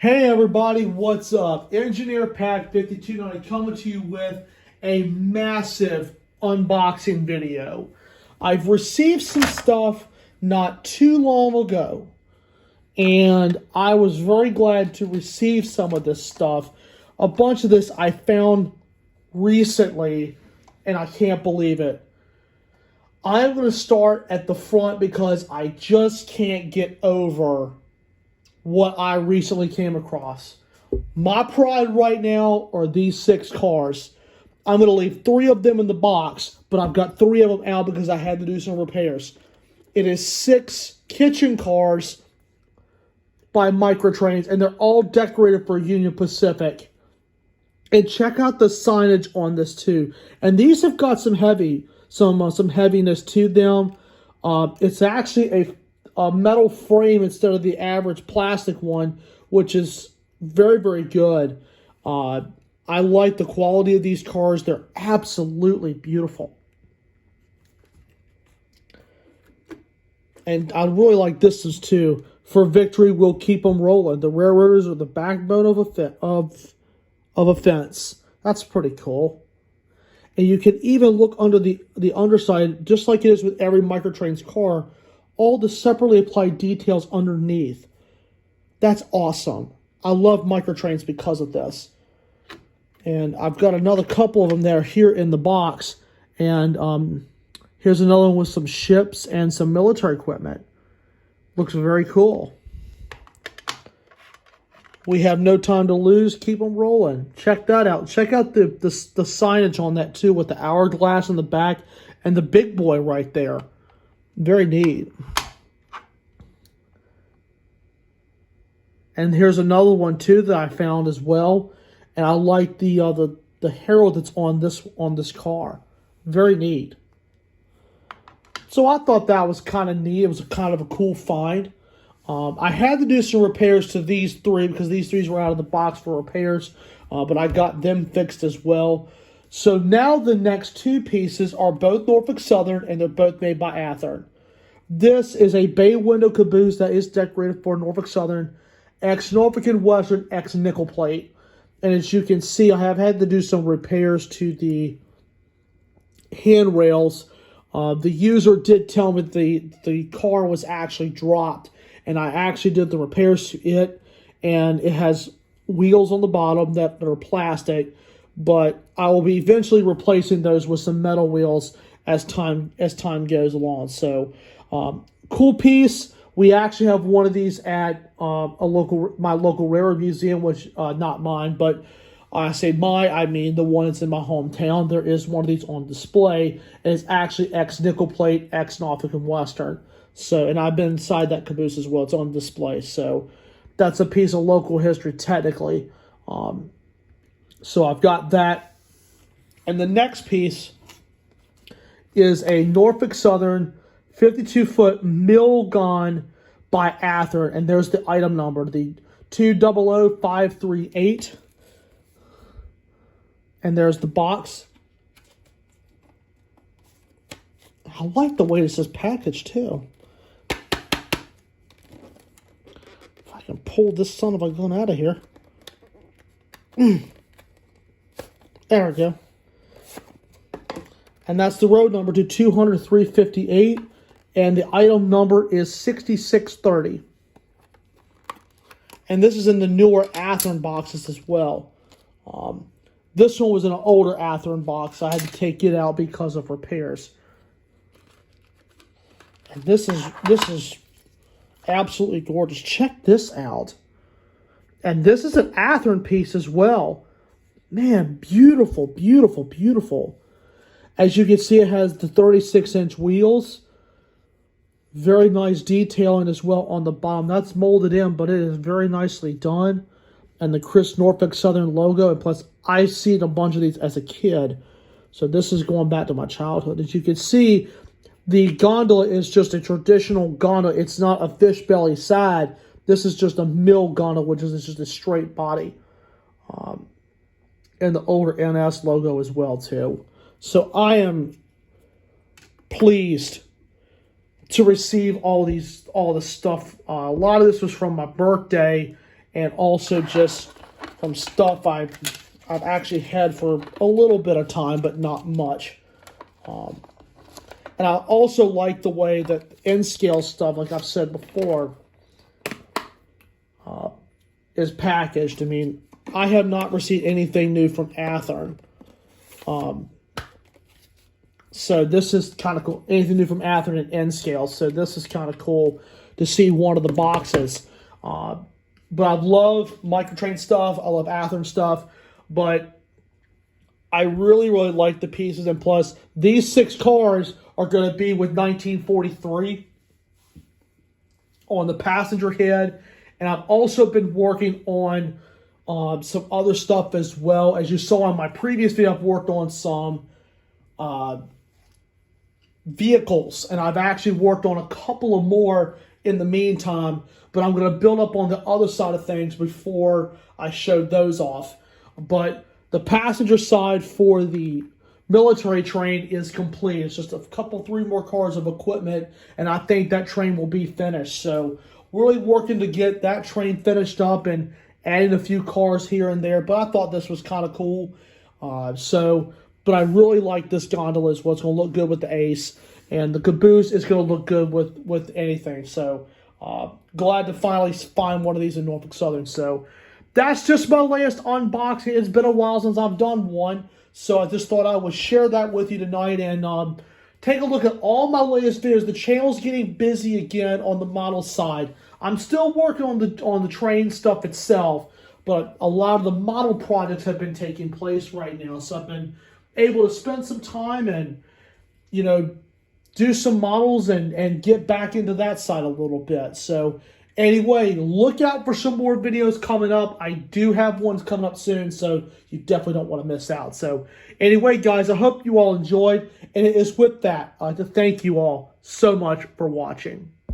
Hey everybody, what's up? Engineer Pack 5290 coming to you with a massive unboxing video. I've received some stuff not too long ago, and I was very glad to receive some of this stuff. A bunch of this I found recently, and I can't believe it. I'm going to start at the front because I just can't get over what I recently came across. My pride right now are these 6 cars. I'm going to leave 3 of them in the box, but I've got 3 of them out because I had to do some repairs. It is 6 kitchen cars by Microtrains, and they're all decorated for Union Pacific. And check out the signage on this too. And these have got some heaviness to them. It's actually a metal frame instead of the average plastic one, which is very, very good. I like the quality of these cars. They're absolutely beautiful. And I really like this one too. For victory, we'll keep them rolling. The railroaders are the backbone of a fence. That's pretty cool. And you can even look under the underside, just like it is with every Microtrains car, all the separately applied details underneath. That's awesome. I love Microtrains because of this. And I've got another couple of them there here in the box. And here's another one with some ships and some military equipment. Looks very cool. We have no time to lose. Keep them rolling. Check that out. Check out the signage on that too, with the hourglass in the back and the big boy right there. Very neat. And here's another one too that I found as well. And I like the herald that's on this car. Very neat. So I thought that was kind of neat. It was kind of a cool find. I had to do some repairs to these 3 because these 3 were out of the box for repairs. But I got them fixed as well. So now the next 2 pieces are both Norfolk Southern, and they're both made by Athearn. This is a bay window caboose that is decorated for Norfolk Southern, ex-Norfolk and Western, ex-nickel plate. And as you can see, I have had to do some repairs to the handrails. The user did tell me the car was actually dropped, and I actually did the repairs to it, and it has wheels on the bottom that are plastic, but I will be eventually replacing those with some metal wheels as time goes along. So cool piece. We actually have one of these at my local railroad museum, which not mine, but I say I mean the one that's in my hometown. There is one of these on display, and it's actually ex-nickel plate, ex-Norfolk and Western. So, and I've been inside that caboose as well. It's on display. So that's a piece of local history technically. So I've got that. And the next piece is a Norfolk Southern 52-foot mill gun by Athearn. And there's the item number, the 200538. And there's the box. I like the way this is packaged too. If I can pull this son of a gun out of here. There we go. And that's the road number to 20358. And the item number is 6630. And this is in the newer Athearn boxes as well. This one was in an older Athearn box. I had to take it out because of repairs. And this is absolutely gorgeous. Check this out. And this is an Athearn piece as well. Man, beautiful, beautiful, beautiful. As you can see, it has the 36-inch wheels. Very nice detailing as well on the bottom. That's molded in, but it is very nicely done. And the Chris Norfolk Southern logo. And plus, I seen a bunch of these as a kid. So this is going back to my childhood. As you can see, the gondola is just a traditional gondola. It's not a fish belly side. This is just a mill gondola, which is just a straight body. And the older NS logo as well, too. So I am pleased to receive all this stuff. A lot of this was from my birthday, and also just from stuff I've actually had for a little bit of time, but not much. And I also like the way that N-Scale stuff, like I've said before, is packaged. I mean, I have not received anything new from Athearn. So this is kind of cool. Anything new from Athearn and N-Scale. So this is kind of cool to see one of the boxes. But I love Microtrain stuff. I love Athearn stuff. But I really, really like the pieces. And plus, these 6 cars are going to be with 1943 on the passenger head. And I've also been working on some other stuff as well. As you saw in my previous video, I've worked on some vehicles. And I've actually worked on a couple of more in the meantime. But I'm going to build up on the other side of things before I show those off. But the passenger side for the military train is complete. It's just a couple, 3 more cars of equipment, and I think that train will be finished. So really working to get that train finished up and adding a few cars here and there. But I thought this was kind of cool. But I really like this gondola as well. It's going to look good with the Ace, and the caboose is going to look good with anything. So glad to finally find one of these in Norfolk Southern. So that's just my latest unboxing. It's been a while since I've done one, so I just thought I would share that with you tonight and take a look at all my latest videos. The channel's getting busy again on the model side. I'm still working on the train stuff itself, but a lot of the model projects have been taking place right now, so I've been able to spend some time and, you know, do some models and get back into that side a little bit. So anyway, look out for some more videos coming up. I do have ones coming up soon, so you definitely don't want to miss out. So anyway, guys, I hope you all enjoyed. And it is with that, I'd like to thank you all so much for watching.